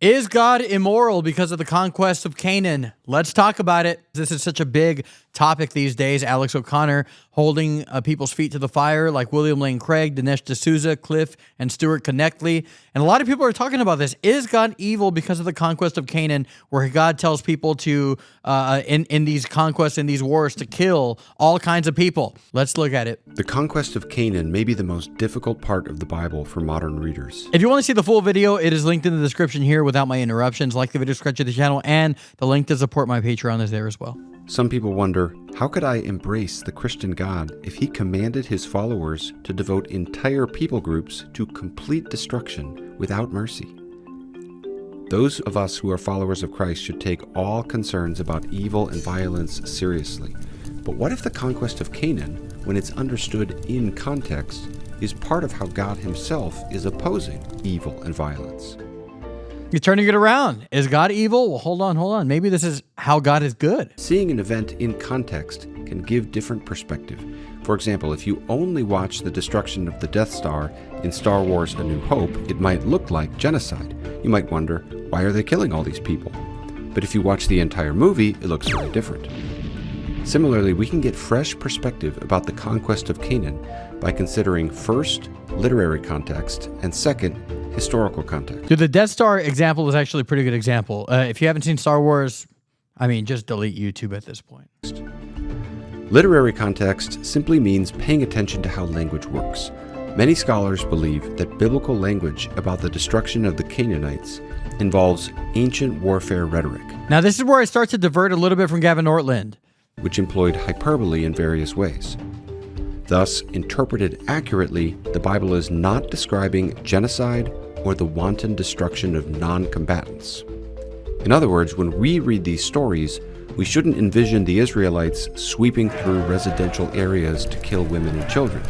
Is God immoral because of the conquest of Canaan? Let's talk about it. This is such a big topic these days. Alex O'Connor holding people's feet to the fire like William Lane Craig, Dinesh D'Souza, Cliff, and Stuart Connectly. And a lot of people are talking about this. Is God evil because of the conquest of Canaan, where God tells people to, in these conquests, in these wars, to kill all kinds of people? Let's look at it. The conquest of Canaan may be the most difficult part of the Bible for modern readers. If you want to see the full video, it is linked in the description here without my interruptions. Like the video, subscribe to the channel, and the link to support my Patreon is there as well. Some people wonder, how could I embrace the Christian God if he commanded his followers to devote entire people groups to complete destruction without mercy? Those of us who are followers of Christ should take all concerns about evil and violence seriously. But what if the conquest of Canaan, when it's understood in context, is part of how God himself is opposing evil and violence? You're turning it around. Is God evil? Well, hold on. Maybe this is how God is good. Seeing an event in context can give different perspective. For example, if you only watch the destruction of the Death Star in Star Wars A New Hope, it might look like genocide. You might wonder, why are they killing all these people? But if you watch the entire movie, it looks very different. Similarly, we can get fresh perspective about the conquest of Canaan by considering first, literary context, and second, historical context. Dude, the Death Star example is actually a pretty good example. If you haven't seen Star Wars, I mean, just delete YouTube at this point. Literary context simply means paying attention to how language works. Many scholars believe that biblical language about the destruction of the Canaanites involves ancient warfare rhetoric. Now, this is where I start to divert a little bit from Gavin Ortlund, which employed hyperbole in various ways. Thus, interpreted accurately, the Bible is not describing genocide or the wanton destruction of non-combatants. In other words, when we read these stories, we shouldn't envision the Israelites sweeping through residential areas to kill women and children.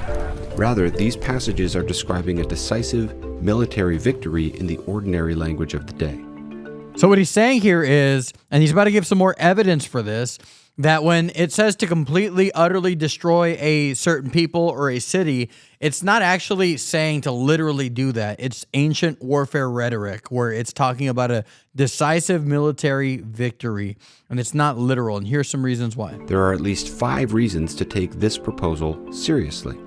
Rather, these passages are describing a decisive military victory in the ordinary language of the day. So what he's saying here is, and he's about to give some more evidence for this, that when it says to completely, utterly destroy a certain people or a city, it's not actually saying to literally do that. It's ancient warfare rhetoric where it's talking about a decisive military victory, and it's not literal. And here's some reasons why. There are at least 5 reasons to take this proposal seriously.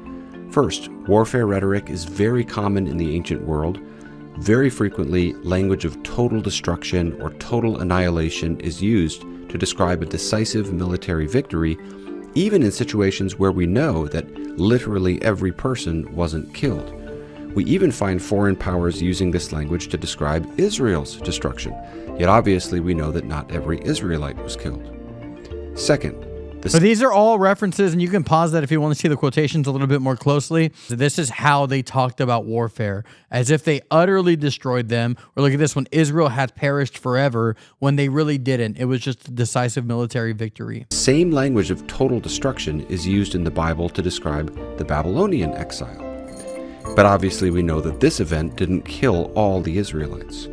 First, warfare rhetoric is very common in the ancient world. Very frequently, language of total destruction or total annihilation is used to describe a decisive military victory, even in situations where we know that literally every person wasn't killed. We even find foreign powers using this language to describe Israel's destruction, yet obviously we know that not every Israelite was killed. Second, so these are all references, and you can pause that if you want to see the quotations a little bit more closely. So this is how they talked about warfare, as if they utterly destroyed them. Or look at this one, Israel hath perished forever, when they really didn't. It was just a decisive military victory. Same language of total destruction is used in the Bible to describe the Babylonian exile. But obviously we know that this event didn't kill all the Israelites.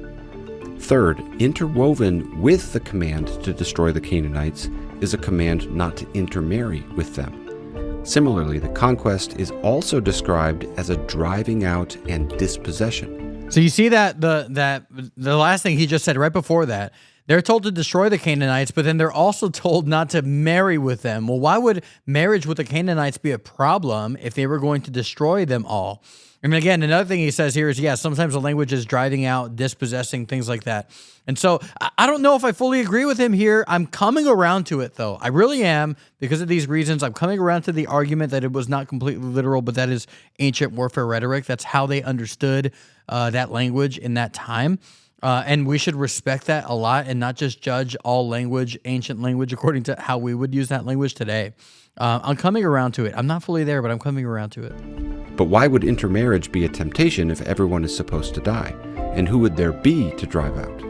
Third, interwoven with the command to destroy the Canaanites is a command not to intermarry with them. Similarly, the conquest is also described as a driving out and dispossession. So you see that the last thing he just said right before that, they're told to destroy the Canaanites, but then they're also told not to marry with them. Well, why would marriage with the Canaanites be a problem if they were going to destroy them all? I mean, again, another thing he says here is, yeah, sometimes the language is driving out, dispossessing, things like that. And so I don't know if I fully agree with him here. I'm coming around to it, though. I really am, because of these reasons. I'm coming around to the argument that it was not completely literal, but that is ancient warfare rhetoric. That's how they understood that language in that time. And we should respect that a lot and not just judge all language, ancient language, according to how we would use that language today. I'm coming around to it. I'm not fully there, but I'm coming around to it. But why would intermarriage be a temptation if everyone is supposed to die? And who would there be to drive out?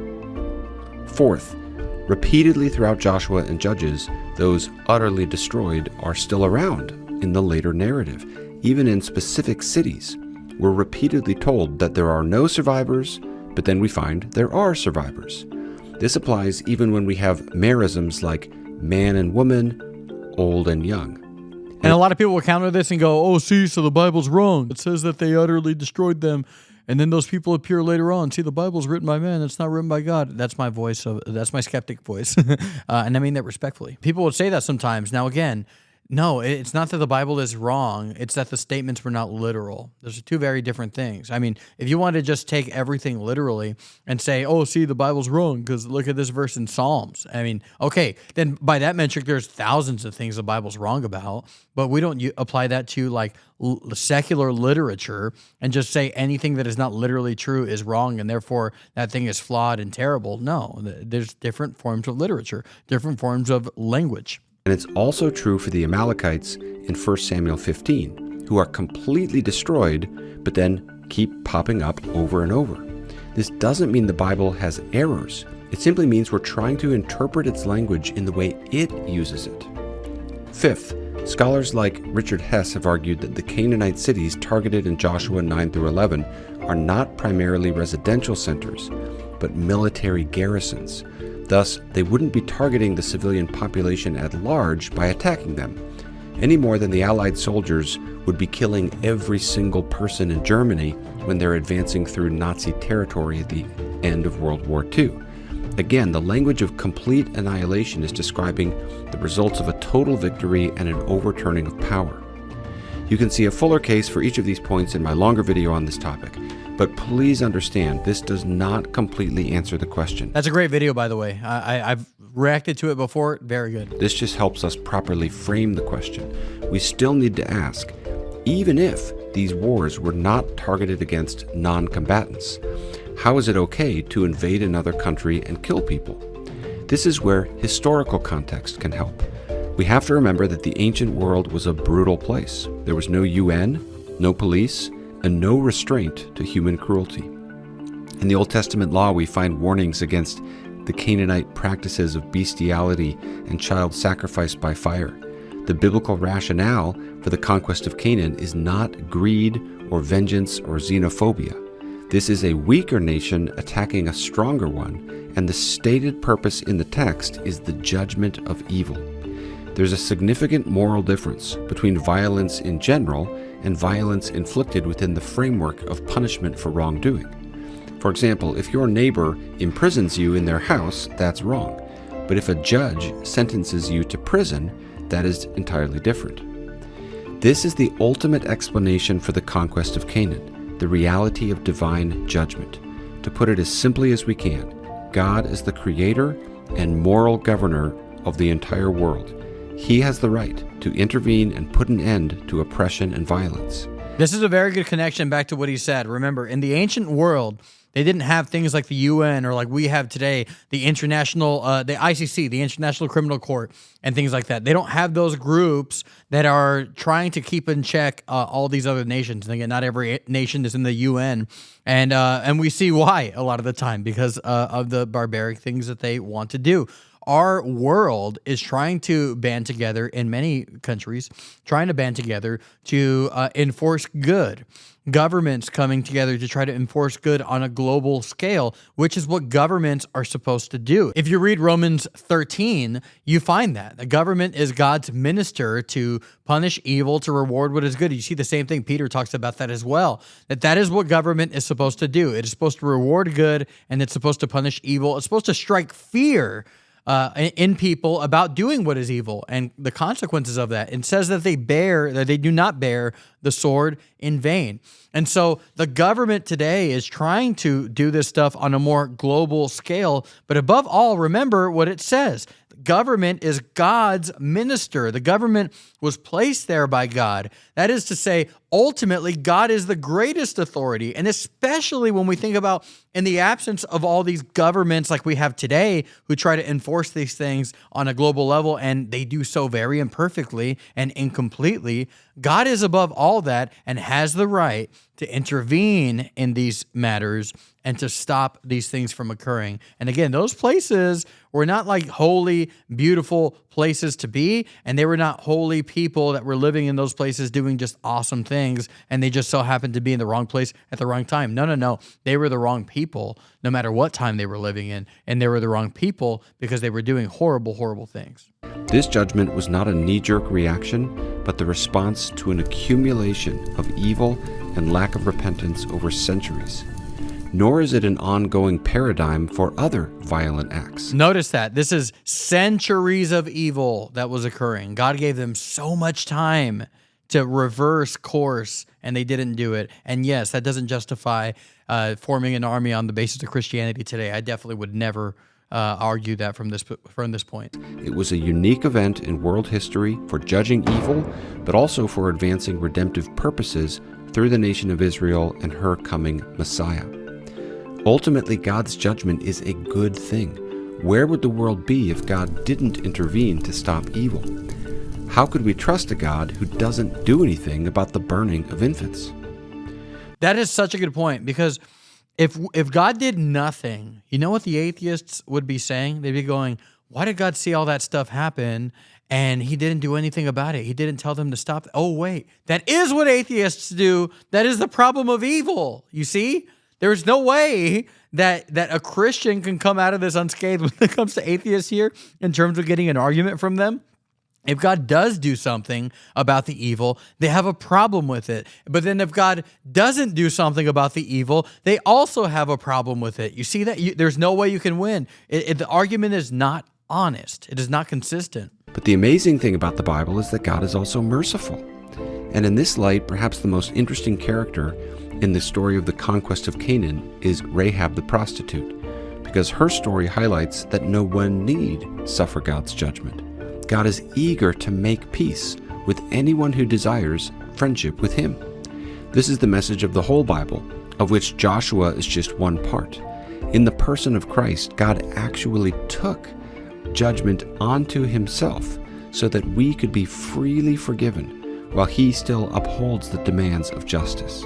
Fourth, repeatedly throughout Joshua and Judges, those utterly destroyed are still around in the later narrative. Even in specific cities, we're repeatedly told that there are no survivors, but then we find there are survivors. This applies even when we have merisms like man and woman, old and young. And a lot of people will counter this and go, oh, see, so the Bible's wrong. It says that they utterly destroyed them and then those people appear later on. See, the Bible's written by man. It's not written by God. That's my voice. That's my skeptic voice. And I mean that respectfully. People would say that sometimes. Now, again, no, it's not that the Bible is wrong. It's that the statements were not literal. Those are two very different things. I mean, if you want to just take everything literally and say, oh, see, the Bible's wrong because look at this verse in Psalms. I mean, okay, then by that metric, there's thousands of things the Bible's wrong about, but we don't apply that to like secular literature and just say anything that is not literally true is wrong and therefore that thing is flawed and terrible. No, there's different forms of literature, different forms of language. And it's also true for the Amalekites in 1 Samuel 15, who are completely destroyed, but then keep popping up over and over. This doesn't mean the Bible has errors. It simply means we're trying to interpret its language in the way it uses it. Fifth, scholars like Richard Hess have argued that the Canaanite cities targeted in Joshua 9 through 11 are not primarily residential centers, but military garrisons. Thus, they wouldn't be targeting the civilian population at large by attacking them, any more than the Allied soldiers would be killing every single person in Germany when they're advancing through Nazi territory at the end of World War II. Again, the language of complete annihilation is describing the results of a total victory and an overturning of power. You can see a fuller case for each of these points in my longer video on this topic. But please understand, this does not completely answer the question. That's a great video, by the way. I've reacted to it before. Very good. This just helps us properly frame the question. We still need to ask, even if these wars were not targeted against non-combatants, how is it okay to invade another country and kill people? This is where historical context can help. We have to remember that the ancient world was a brutal place. There was no UN, no police, and no restraint to human cruelty. In the Old Testament law, we find warnings against the Canaanite practices of bestiality and child sacrifice by fire. The biblical rationale for the conquest of Canaan is not greed or vengeance or xenophobia. This is a weaker nation attacking a stronger one, and the stated purpose in the text is the judgment of evil. There's a significant moral difference between violence in general and violence inflicted within the framework of punishment for wrongdoing. For example, if your neighbor imprisons you in their house, that's wrong. But if a judge sentences you to prison, that is entirely different. This is the ultimate explanation for the conquest of Canaan, the reality of divine judgment. To put it as simply as we can, God is the creator and moral governor of the entire world. He has the right to intervene and put an end to oppression and violence. This is a very good connection back to what he said. Remember, in the ancient world, they didn't have things like the UN or like we have today, the international, the ICC, the International Criminal Court, and things like that. They don't have those groups that are trying to keep in check all these other nations. And again, not every nation is in the UN, and we see why a lot of the time because of the barbaric things that they want to do. Our world is trying to band together in many countries, trying to band together to enforce good. Governments coming together to try to enforce good on a global scale, which is what governments are supposed to do. If you read Romans 13, you find that. The government is God's minister to punish evil, to reward what is good. You see the same thing. Peter talks about that as well, that is what government is supposed to do. It is supposed to reward good, and it's supposed to punish evil. It's supposed to strike fear in people about doing what is evil and the consequences of that. It says that they do not bear the sword in vain. And so the government today is trying to do this stuff on a more global scale. But above all, remember what it says. Government is God's minister. The government was placed there by God. That is to say, ultimately, God is the greatest authority. And especially when we think about in the absence of all these governments like we have today who try to enforce these things on a global level, and they do so very imperfectly and incompletely, God is above all that and has the right to intervene in these matters and to stop these things from occurring. And again, those places were not like holy, beautiful places to be, and they were not holy people that were living in those places doing just awesome things, and they just so happened to be in the wrong place at the wrong time. No. They were the wrong people, no matter what time they were living in, and they were the wrong people because they were doing horrible, horrible things. This judgment was not a knee-jerk reaction, but the response to an accumulation of evil and lack of repentance over centuries. Nor is it an ongoing paradigm for other violent acts. Notice that. This is centuries of evil that was occurring. God gave them so much time to reverse course, and they didn't do it. And yes, that doesn't justify forming an army on the basis of Christianity today. I definitely would never argue that from this point. It was a unique event in world history for judging evil, but also for advancing redemptive purposes through the nation of Israel and her coming Messiah. Ultimately, God's judgment is a good thing. Where would the world be if God didn't intervene to stop evil? How could we trust a God who doesn't do anything about the burning of infants? That is such a good point, because if God did nothing, you know what the atheists would be saying? They'd be going, why did God see all that stuff happen and he didn't do anything about it? He didn't tell them to stop. Oh, wait, that is what atheists do. That is the problem of evil. You see? There's no way that a Christian can come out of this unscathed when it comes to atheists here in terms of getting an argument from them. If God does do something about the evil, they have a problem with it. But then if God doesn't do something about the evil, they also have a problem with it. You see that? There's no way you can win. The argument is not honest. It is not consistent. But the amazing thing about the Bible is that God is also merciful. And in this light, perhaps the most interesting character in the story of the conquest of Canaan is Rahab the prostitute, because her story highlights that no one need suffer God's judgment. God is eager to make peace with anyone who desires friendship with him. This is the message of the whole Bible, of which Joshua is just one part. In the person of Christ, God actually took judgment onto himself so that we could be freely forgiven while he still upholds the demands of justice.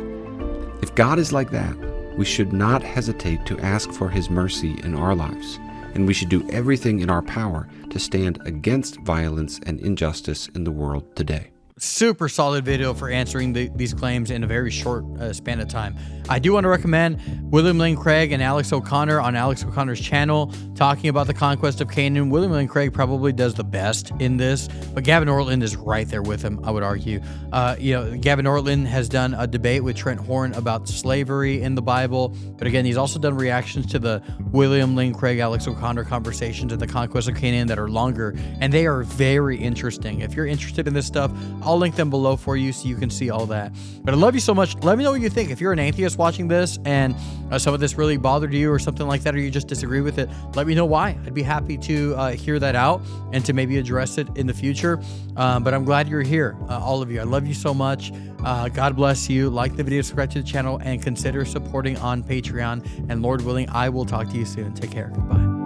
If God is like that, we should not hesitate to ask for his mercy in our lives, and we should do everything in our power to stand against violence and injustice in the world today. Super solid video for answering these claims in a very short span of time. I do want to recommend William Lane Craig and Alex O'Connor on Alex O'Connor's channel talking about the conquest of Canaan. William Lane Craig probably does the best in this, but Gavin Ortlund is right there with him, I would argue. Gavin Ortlund has done a debate with Trent Horn about slavery in the Bible, but again, he's also done reactions to the William Lane Craig, Alex O'Connor conversations at the conquest of Canaan that are longer, and they are very interesting. If you're interested in this stuff, I'll link them below for you so you can see all that. But I love you so much. Let me know what you think. If you're an atheist watching this and some of this really bothered you or something like that, or you just disagree with it, let me know why. I'd be happy to hear that out and to maybe address it in the future. But I'm glad you're here, all of you. I love you so much. God bless you. Like the video, subscribe to the channel, and consider supporting on Patreon. And Lord willing, I will talk to you soon. Take care. Goodbye.